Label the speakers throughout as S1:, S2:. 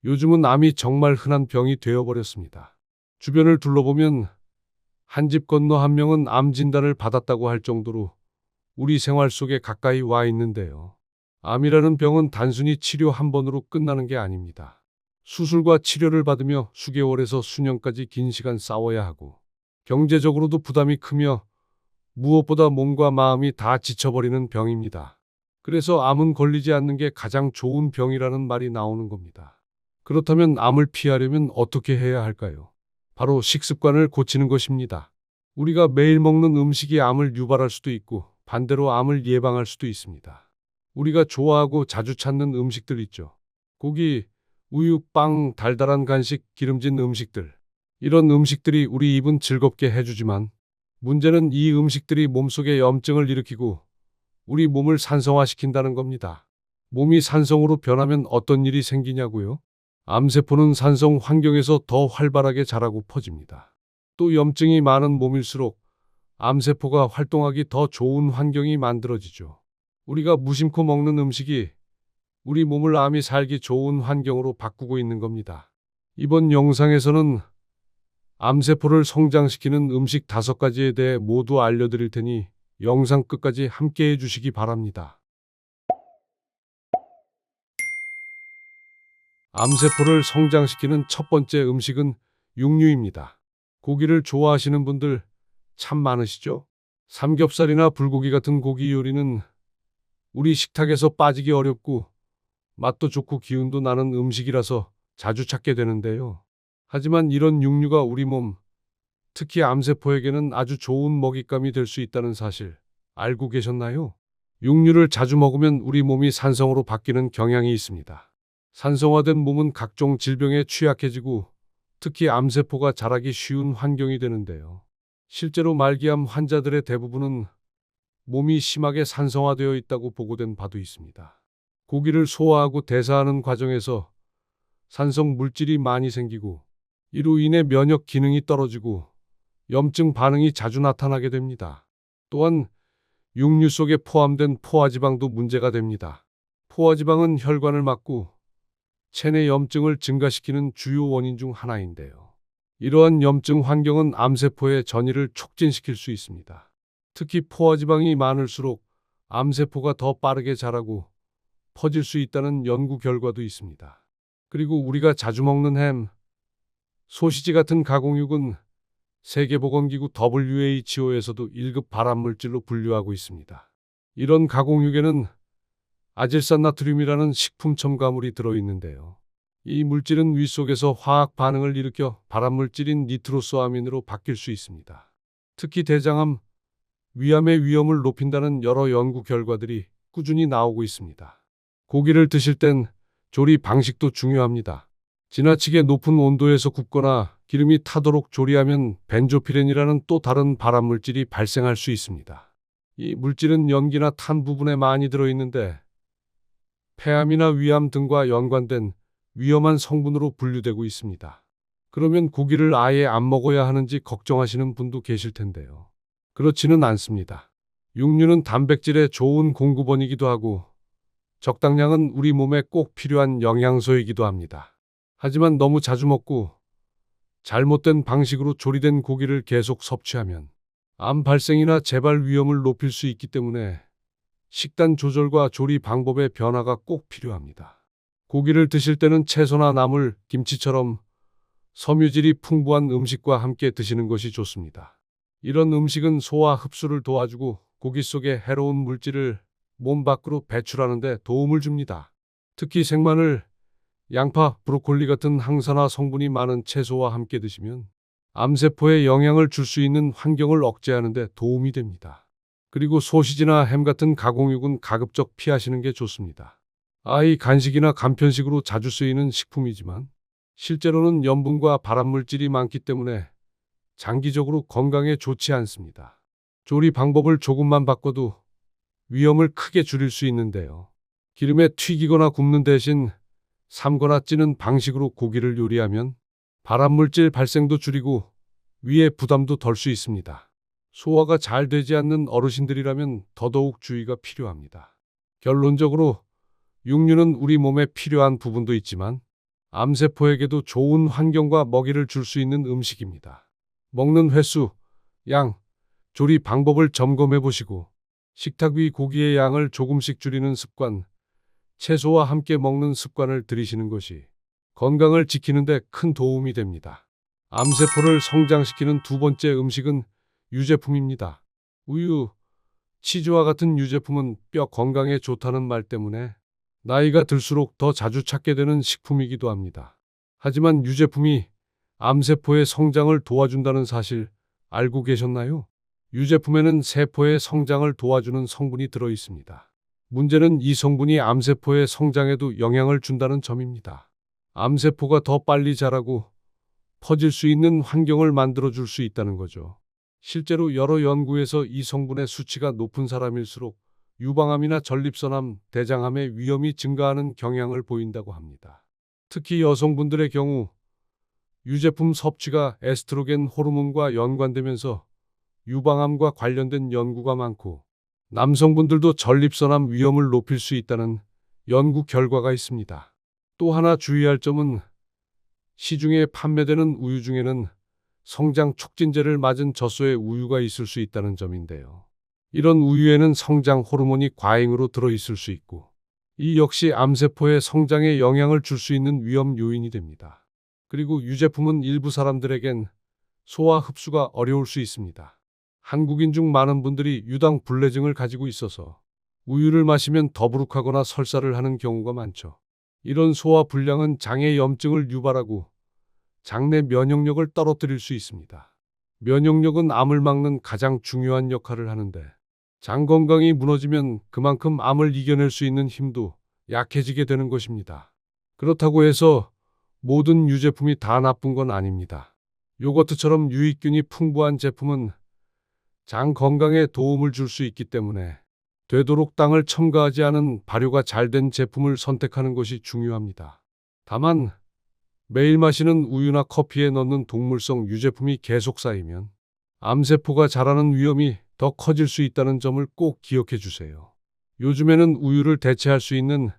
S1: 요즘은 암이 정말 흔한 병이 되어버렸습니다. 주변을 둘러보면 한 집 건너 한 명은 암 진단을 받았다고 할 정도로 우리 생활 속에 가까이 와 있는데요. 암이라는 병은 단순히 치료 한 번으로 끝나는 게 아닙니다. 수술과 치료를 받으며 수개월에서 수년까지 긴 시간 싸워야 하고 경제적으로도 부담이 크며 무엇보다 몸과 마음이 다 지쳐버리는 병입니다. 그래서 암은 걸리지 않는 게 가장 좋은 병이라는 말이 나오는 겁니다. 그렇다면 암을 피하려면 어떻게 해야 할까요? 바로 식습관을 고치는 것입니다. 우리가 매일 먹는 음식이 암을 유발할 수도 있고 반대로 암을 예방할 수도 있습니다. 우리가 좋아하고 자주 찾는 음식들 있죠. 고기, 우유, 빵, 달달한 간식, 기름진 음식들. 이런 음식들이 우리 입은 즐겁게 해주지만 문제는 이 음식들이 몸속에 염증을 일으키고 우리 몸을 산성화시킨다는 겁니다. 몸이 산성으로 변하면 어떤 일이 생기냐고요? 암세포는 산성 환경에서 더 활발하게 자라고 퍼집니다. 또 염증이 많은 몸일수록 암세포가 활동하기 더 좋은 환경이 만들어지죠. 우리가 무심코 먹는 음식이 우리 몸을 암이 살기 좋은 환경으로 바꾸고 있는 겁니다. 이번 영상에서는 암세포를 성장시키는 음식 5가지에 대해 모두 알려드릴 테니 영상 끝까지 함께 해주시기 바랍니다. 암세포를 성장시키는 첫 번째 음식은 육류입니다. 고기를 좋아하시는 분들 참 많으시죠? 삼겹살이나 불고기 같은 고기 요리는 우리 식탁에서 빠지기 어렵고 맛도 좋고 기운도 나는 음식이라서 자주 찾게 되는데요. 하지만 이런 육류가 우리 몸, 특히 암세포에게는 아주 좋은 먹잇감이 될 수 있다는 사실 알고 계셨나요? 육류를 자주 먹으면 우리 몸이 산성으로 바뀌는 경향이 있습니다. 산성화된 몸은 각종 질병에 취약해지고 특히 암세포가 자라기 쉬운 환경이 되는데요. 실제로 말기암 환자들의 대부분은 몸이 심하게 산성화되어 있다고 보고된 바도 있습니다. 고기를 소화하고 대사하는 과정에서 산성 물질이 많이 생기고 이로 인해 면역 기능이 떨어지고 염증 반응이 자주 나타나게 됩니다. 또한 육류 속에 포함된 포화지방도 문제가 됩니다. 포화지방은 혈관을 막고 체내 염증을 증가시키는 주요 원인 중 하나인데요. 이러한 염증 환경은 암세포의 전이를 촉진시킬 수 있습니다. 특히 포화지방이 많을수록 암세포가 더 빠르게 자라고 퍼질 수 있다는 연구 결과도 있습니다. 그리고 우리가 자주 먹는 햄, 소시지 같은 가공육은 세계보건기구 WHO에서도 1급 발암물질로 분류하고 있습니다. 이런 가공육에는 아질산나트륨이라는 식품 첨가물이 들어있는데요. 이 물질은 위 속에서 화학 반응을 일으켜 발암물질인 니트로소아민으로 바뀔 수 있습니다. 특히 대장암, 위암의 위험을 높인다는 여러 연구 결과들이 꾸준히 나오고 있습니다. 고기를 드실 땐 조리 방식도 중요합니다. 지나치게 높은 온도에서 굽거나 기름이 타도록 조리하면 벤조피렌이라는 또 다른 발암물질이 발생할 수 있습니다. 이 물질은 연기나 탄 부분에 많이 들어있는데 폐암이나 위암 등과 연관된 위험한 성분으로 분류되고 있습니다. 그러면 고기를 아예 안 먹어야 하는지 걱정하시는 분도 계실 텐데요. 그렇지는 않습니다. 육류는 단백질의 좋은 공급원이기도 하고 적당량은 우리 몸에 꼭 필요한 영양소이기도 합니다. 하지만 너무 자주 먹고 잘못된 방식으로 조리된 고기를 계속 섭취하면 암 발생이나 재발 위험을 높일 수 있기 때문에 식단 조절과 조리 방법의 변화가 꼭 필요합니다. 고기를 드실 때는 채소나 나물, 김치처럼 섬유질이 풍부한 음식과 함께 드시는 것이 좋습니다. 이런 음식은 소화 흡수를 도와주고 고기 속의 해로운 물질을 몸 밖으로 배출하는 데 도움을 줍니다. 특히 생마늘, 양파, 브로콜리 같은 항산화 성분이 많은 채소와 함께 드시면 암세포에 영향을 줄 수 있는 환경을 억제하는 데 도움이 됩니다. 그리고 소시지나 햄 같은 가공육은 가급적 피하시는 게 좋습니다. 아이 간식이나 간편식으로 자주 쓰이는 식품이지만 실제로는 염분과 발암물질이 많기 때문에 장기적으로 건강에 좋지 않습니다. 조리 방법을 조금만 바꿔도 위험을 크게 줄일 수 있는데요. 기름에 튀기거나 굽는 대신 삶거나 찌는 방식으로 고기를 요리하면 발암물질 발생도 줄이고 위에 부담도 덜 수 있습니다. 소화가 잘 되지 않는 어르신들이라면 더더욱 주의가 필요합니다. 결론적으로 육류는 우리 몸에 필요한 부분도 있지만 암세포에게도 좋은 환경과 먹이를 줄 수 있는 음식입니다. 먹는 횟수, 양, 조리 방법을 점검해 보시고 식탁 위 고기의 양을 조금씩 줄이는 습관, 채소와 함께 먹는 습관을 들이시는 것이 건강을 지키는 데 큰 도움이 됩니다. 암세포를 성장시키는 두 번째 음식은 유제품입니다. 우유, 치즈와 같은 유제품은 뼈 건강에 좋다는 말 때문에 나이가 들수록 더 자주 찾게 되는 식품이기도 합니다. 하지만 유제품이 암세포의 성장을 도와준다는 사실 알고 계셨나요? 유제품에는 세포의 성장을 도와주는 성분이 들어 있습니다. 문제는 이 성분이 암세포의 성장에도 영향을 준다는 점입니다. 암세포가 더 빨리 자라고 퍼질 수 있는 환경을 만들어 줄 수 있다는 거죠. 실제로 여러 연구에서 이 성분의 수치가 높은 사람일수록 유방암이나 전립선암, 대장암의 위험이 증가하는 경향을 보인다고 합니다. 특히 여성분들의 경우 유제품 섭취가 에스트로겐 호르몬과 연관되면서 유방암과 관련된 연구가 많고 남성분들도 전립선암 위험을 높일 수 있다는 연구 결과가 있습니다. 또 하나 주의할 점은 시중에 판매되는 우유 중에는 성장 촉진제를 맞은 젖소의 우유가 있을 수 있다는 점인데요. 이런 우유에는 성장 호르몬이 과잉으로 들어있을 수 있고 이 역시 암세포의 성장에 영향을 줄 수 있는 위험 요인이 됩니다. 그리고 유제품은 일부 사람들에겐 소화 흡수가 어려울 수 있습니다. 한국인 중 많은 분들이 유당 불내증을 가지고 있어서 우유를 마시면 더부룩하거나 설사를 하는 경우가 많죠. 이런 소화 불량은 장의 염증을 유발하고 장내 면역력을 떨어뜨릴 수 있습니다. 면역력은 암을 막는 가장 중요한 역할을 하는데 장 건강이 무너지면 그만큼 암을 이겨낼 수 있는 힘도 약해지게 되는 것입니다. 그렇다고 해서 모든 유제품이 다 나쁜 건 아닙니다. 요거트처럼 유익균이 풍부한 제품은 장 건강에 도움을 줄 수 있기 때문에 되도록 당을 첨가하지 않은 발효가 잘 된 제품을 선택하는 것이 중요합니다. 다만 매일 마시는 우유나 커피에 넣는 동물성 유제품이 계속 쌓이면 암세포가 자라는 위험이 더 커질 수 있다는 점을 꼭 기억해 주세요. 요즘에는 우유를 대체할 수 있는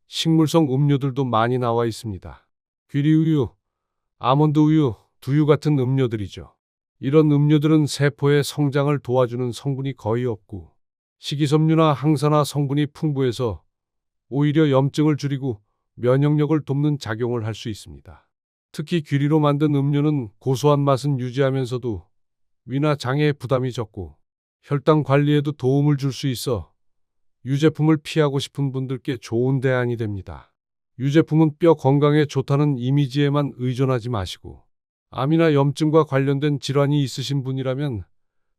S1: 식물성 음료들도 많이 나와 있습니다. 귀리우유, 아몬드 우유, 두유 같은 음료들이죠. 이런 음료들은 세포의 성장을 도와주는 성분이 거의 없고 식이섬유나 항산화 성분이 풍부해서 오히려 염증을 줄이고 면역력을 돕는 작용을 할 수 있습니다. 특히 귀리로 만든 음료는 고소한 맛은 유지하면서도 위나 장에 부담이 적고 혈당 관리에도 도움을 줄 수 있어 유제품을 피하고 싶은 분들께 좋은 대안이 됩니다. 유제품은 뼈 건강에 좋다는 이미지에만 의존하지 마시고 암이나 염증과 관련된 질환이 있으신 분이라면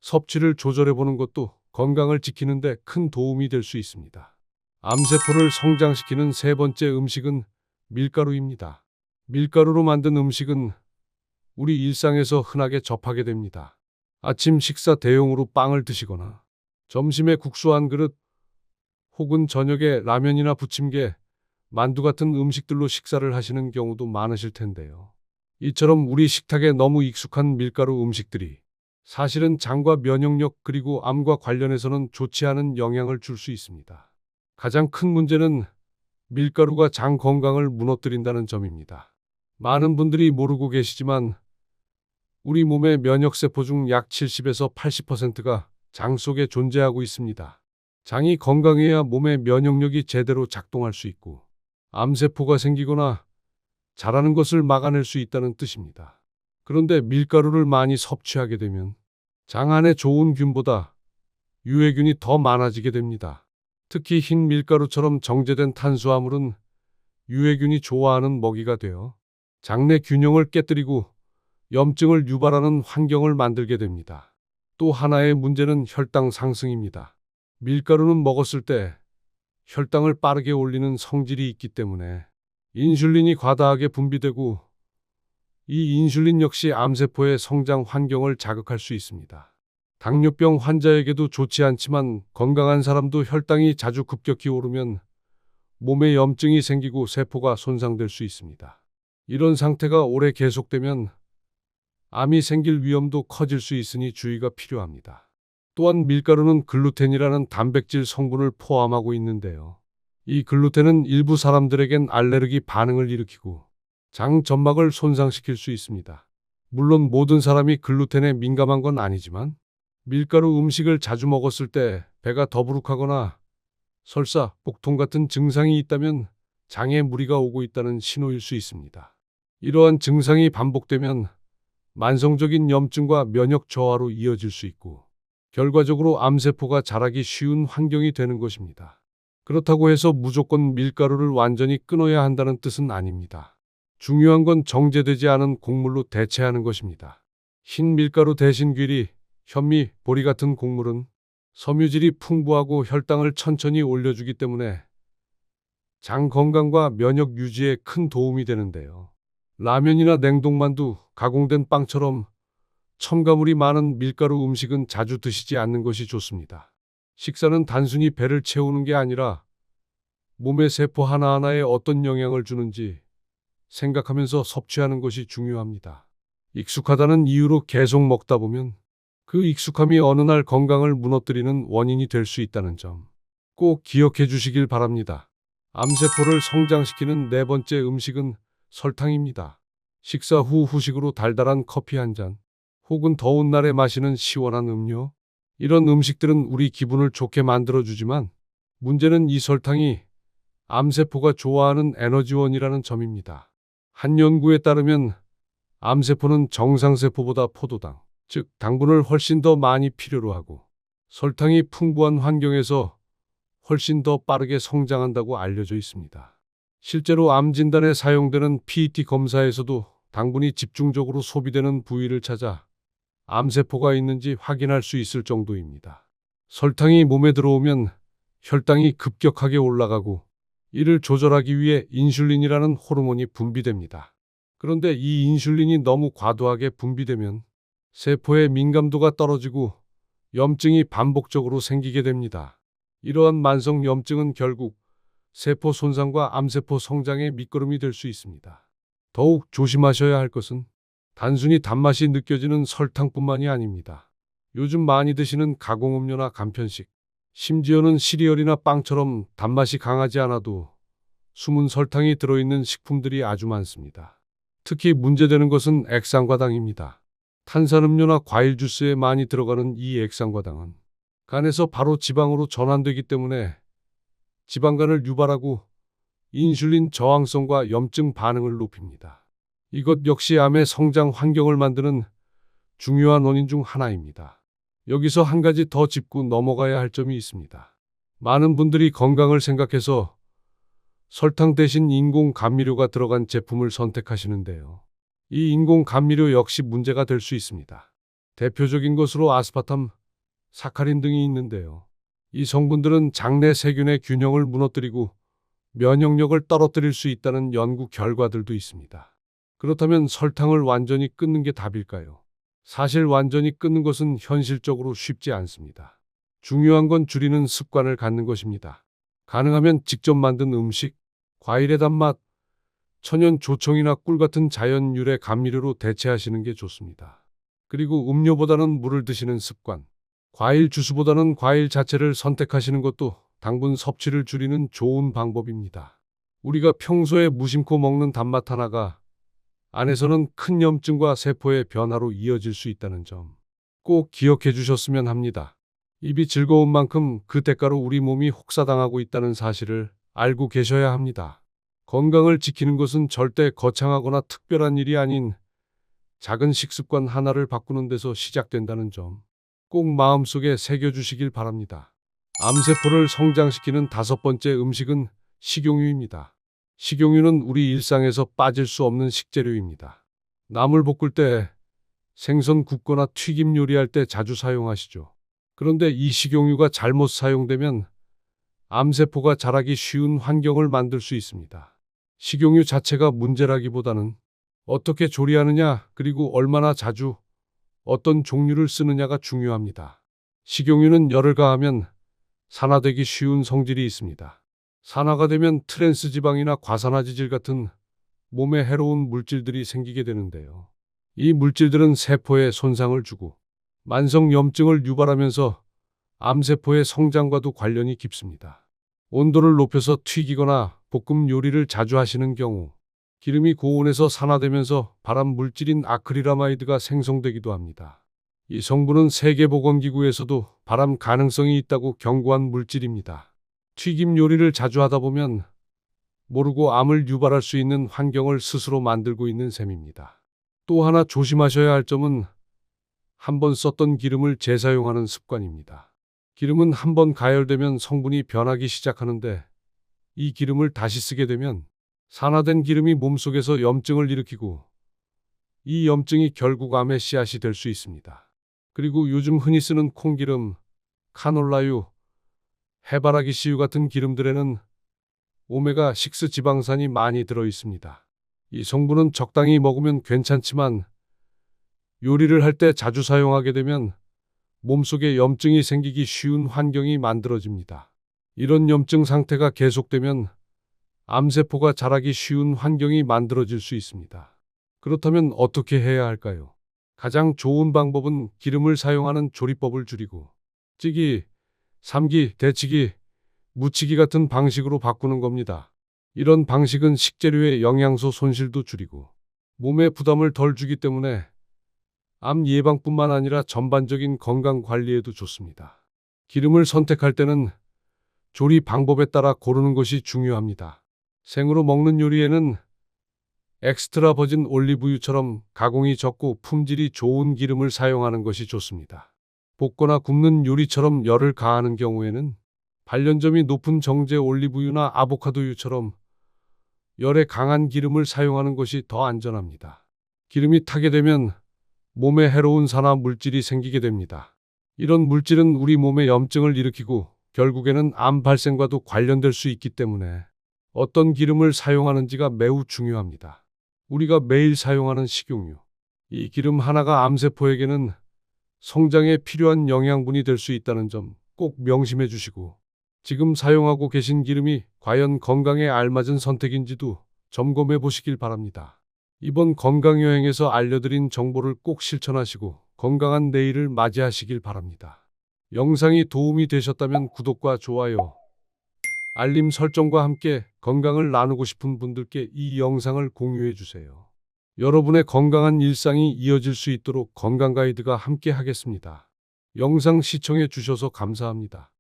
S1: 섭취를 조절해 보는 것도 건강을 지키는 데 큰 도움이 될 수 있습니다. 암세포를 성장시키는 세 번째 음식은 밀가루입니다. 밀가루로 만든 음식은 우리 일상에서 흔하게 접하게 됩니다. 아침 식사 대용으로 빵을 드시거나 점심에 국수 한 그릇 혹은 저녁에 라면이나 부침개, 만두 같은 음식들로 식사를 하시는 경우도 많으실 텐데요. 이처럼 우리 식탁에 너무 익숙한 밀가루 음식들이 사실은 장과 면역력 그리고 암과 관련해서는 좋지 않은 영향을 줄 수 있습니다. 가장 큰 문제는 밀가루가 장 건강을 무너뜨린다는 점입니다. 많은 분들이 모르고 계시지만 우리 몸의 면역세포 중 약 70에서 80%가 장 속에 존재하고 있습니다. 장이 건강해야 몸의 면역력이 제대로 작동할 수 있고 암세포가 생기거나 자라는 것을 막아낼 수 있다는 뜻입니다. 그런데 밀가루를 많이 섭취하게 되면 장 안에 좋은 균보다 유해균이 더 많아지게 됩니다. 특히 흰 밀가루처럼 정제된 탄수화물은 유해균이 좋아하는 먹이가 되어 장내 균형을 깨뜨리고 염증을 유발하는 환경을 만들게 됩니다. 또 하나의 문제는 혈당 상승입니다. 밀가루는 먹었을 때 혈당을 빠르게 올리는 성질이 있기 때문에 인슐린이 과다하게 분비되고 이 인슐린 역시 암세포의 성장 환경을 자극할 수 있습니다. 당뇨병 환자에게도 좋지 않지만 건강한 사람도 혈당이 자주 급격히 오르면 몸에 염증이 생기고 세포가 손상될 수 있습니다. 이런 상태가 오래 계속되면 암이 생길 위험도 커질 수 있으니 주의가 필요합니다. 또한 밀가루는 글루텐이라는 단백질 성분을 포함하고 있는데요. 이 글루텐은 일부 사람들에겐 알레르기 반응을 일으키고 장 점막을 손상시킬 수 있습니다. 물론 모든 사람이 글루텐에 민감한 건 아니지만 밀가루 음식을 자주 먹었을 때 배가 더부룩하거나 설사, 복통 같은 증상이 있다면 장에 무리가 오고 있다는 신호일 수 있습니다. 이러한 증상이 반복되면 만성적인 염증과 면역 저하로 이어질 수 있고 결과적으로 암세포가 자라기 쉬운 환경이 되는 것입니다. 그렇다고 해서 무조건 밀가루를 완전히 끊어야 한다는 뜻은 아닙니다. 중요한 건 정제되지 않은 곡물로 대체하는 것입니다. 흰 밀가루 대신 귀리, 현미, 보리 같은 곡물은 섬유질이 풍부하고 혈당을 천천히 올려주기 때문에 장 건강과 면역 유지에 큰 도움이 되는데요. 라면이나 냉동만두, 가공된 빵처럼 첨가물이 많은 밀가루 음식은 자주 드시지 않는 것이 좋습니다. 식사는 단순히 배를 채우는 게 아니라 몸의 세포 하나하나에 어떤 영향을 주는지 생각하면서 섭취하는 것이 중요합니다. 익숙하다는 이유로 계속 먹다 보면 그 익숙함이 어느 날 건강을 무너뜨리는 원인이 될 수 있다는 점 꼭 기억해 주시길 바랍니다. 암세포를 성장시키는 네 번째 음식은 설탕입니다. 식사 후 후식으로 달달한 커피 한 잔, 혹은 더운 날에 마시는 시원한 음료. 이런 음식들은 우리 기분을 좋게 만들어주지만 문제는 이 설탕이 암세포가 좋아하는 에너지원이라는 점입니다. 한 연구에 따르면 암세포는 정상세포보다 포도당, 즉 당분을 훨씬 더 많이 필요로 하고 설탕이 풍부한 환경에서 훨씬 더 빠르게 성장한다고 알려져 있습니다. 실제로 암 진단에 사용되는 PET 검사에서도 당분이 집중적으로 소비되는 부위를 찾아 암세포가 있는지 확인할 수 있을 정도입니다. 설탕이 몸에 들어오면 혈당이 급격하게 올라가고 이를 조절하기 위해 인슐린이라는 호르몬이 분비됩니다. 그런데 이 인슐린이 너무 과도하게 분비되면 세포의 민감도가 떨어지고 염증이 반복적으로 생기게 됩니다. 이러한 만성 염증은 결국 세포 손상과 암세포 성장의 밑거름이 될 수 있습니다. 더욱 조심하셔야 할 것은 단순히 단맛이 느껴지는 설탕뿐만이 아닙니다. 요즘 많이 드시는 가공음료나 간편식, 심지어는 시리얼이나 빵처럼 단맛이 강하지 않아도 숨은 설탕이 들어있는 식품들이 아주 많습니다. 특히 문제되는 것은 액상과당입니다. 탄산음료나 과일 주스에 많이 들어가는 이 액상과당은 간에서 바로 지방으로 전환되기 때문에 지방간을 유발하고 인슐린 저항성과 염증 반응을 높입니다. 이것 역시 암의 성장 환경을 만드는 중요한 원인 중 하나입니다. 여기서 한 가지 더 짚고 넘어가야 할 점이 있습니다. 많은 분들이 건강을 생각해서 설탕 대신 인공 감미료가 들어간 제품을 선택하시는데요. 이 인공 감미료 역시 문제가 될 수 있습니다. 대표적인 것으로 아스파탐, 사카린 등이 있는데요. 이 성분들은 장내 세균의 균형을 무너뜨리고 면역력을 떨어뜨릴 수 있다는 연구 결과들도 있습니다. 그렇다면 설탕을 완전히 끊는 게 답일까요? 사실 완전히 끊는 것은 현실적으로 쉽지 않습니다. 중요한 건 줄이는 습관을 갖는 것입니다. 가능하면 직접 만든 음식, 과일의 단맛, 천연 조청이나 꿀 같은 자연 유래 감미료로 대체하시는 게 좋습니다. 그리고 음료보다는 물을 드시는 습관, 과일 주스보다는 과일 자체를 선택하시는 것도 당분 섭취를 줄이는 좋은 방법입니다. 우리가 평소에 무심코 먹는 단맛 하나가 안에서는 큰 염증과 세포의 변화로 이어질 수 있다는 점 꼭 기억해 주셨으면 합니다. 입이 즐거운 만큼 그 대가로 우리 몸이 혹사당하고 있다는 사실을 알고 계셔야 합니다. 건강을 지키는 것은 절대 거창하거나 특별한 일이 아닌 작은 식습관 하나를 바꾸는 데서 시작된다는 점 꼭 마음속에 새겨주시길 바랍니다. 암세포를 성장시키는 다섯 번째 음식은 식용유입니다. 식용유는 우리 일상에서 빠질 수 없는 식재료입니다. 나물 볶을 때, 생선 굽거나 튀김 요리할 때 자주 사용하시죠. 그런데 이 식용유가 잘못 사용되면 암세포가 자라기 쉬운 환경을 만들 수 있습니다. 식용유 자체가 문제라기보다는 어떻게 조리하느냐, 그리고 얼마나 자주 어떤 종류를 쓰느냐가 중요합니다. 식용유는 열을 가하면 산화되기 쉬운 성질이 있습니다. 산화가 되면 트랜스 지방이나 과산화지질 같은 몸에 해로운 물질들이 생기게 되는데요. 이 물질들은 세포에 손상을 주고 만성 염증을 유발하면서 암세포의 성장과도 관련이 깊습니다. 온도를 높여서 튀기거나 볶음 요리를 자주 하시는 경우 기름이 고온에서 산화되면서 발암 물질인 아크릴아마이드가 생성되기도 합니다. 이 성분은 세계보건기구에서도 발암 가능성이 있다고 경고한 물질입니다. 튀김 요리를 자주 하다 보면 모르고 암을 유발할 수 있는 환경을 스스로 만들고 있는 셈입니다. 또 하나 조심하셔야 할 점은 한 번 썼던 기름을 재사용하는 습관입니다. 기름은 한 번 가열되면 성분이 변하기 시작하는데 이 기름을 다시 쓰게 되면 산화된 기름이 몸속에서 염증을 일으키고 이 염증이 결국 암의 씨앗이 될 수 있습니다. 그리고 요즘 흔히 쓰는 콩기름, 카놀라유, 해바라기 씨유 같은 기름들에는 오메가6 지방산이 많이 들어 있습니다. 이 성분은 적당히 먹으면 괜찮지만 요리를 할 때 자주 사용하게 되면 몸속에 염증이 생기기 쉬운 환경이 만들어집니다. 이런 염증 상태가 계속되면 암세포가 자라기 쉬운 환경이 만들어질 수 있습니다. 그렇다면 어떻게 해야 할까요? 가장 좋은 방법은 기름을 사용하는 조리법을 줄이고 찌기, 삶기, 데치기, 무치기 같은 방식으로 바꾸는 겁니다. 이런 방식은 식재료의 영양소 손실도 줄이고 몸에 부담을 덜 주기 때문에 암 예방뿐만 아니라 전반적인 건강 관리에도 좋습니다. 기름을 선택할 때는 조리 방법에 따라 고르는 것이 중요합니다. 생으로 먹는 요리에는 엑스트라 버진 올리브유처럼 가공이 적고 품질이 좋은 기름을 사용하는 것이 좋습니다. 볶거나 굽는 요리처럼 열을 가하는 경우에는 발연점이 높은 정제 올리브유나 아보카도유처럼 열에 강한 기름을 사용하는 것이 더 안전합니다. 기름이 타게 되면 몸에 해로운 산화 물질이 생기게 됩니다. 이런 물질은 우리 몸에 염증을 일으키고 결국에는 암 발생과도 관련될 수 있기 때문에 어떤 기름을 사용하는지가 매우 중요합니다. 우리가 매일 사용하는 식용유. 이 기름 하나가 암세포에게는 성장에 필요한 영양분이 될 수 있다는 점 꼭 명심해 주시고 지금 사용하고 계신 기름이 과연 건강에 알맞은 선택인지도 점검해 보시길 바랍니다. 이번 건강여행에서 알려드린 정보를 꼭 실천하시고 건강한 내일을 맞이하시길 바랍니다. 영상이 도움이 되셨다면 구독과 좋아요, 알림 설정과 함께 건강을 나누고 싶은 분들께 이 영상을 공유해 주세요. 여러분의 건강한 일상이 이어질 수 있도록 건강 가이드가 함께 하겠습니다. 영상 시청해 주셔서 감사합니다.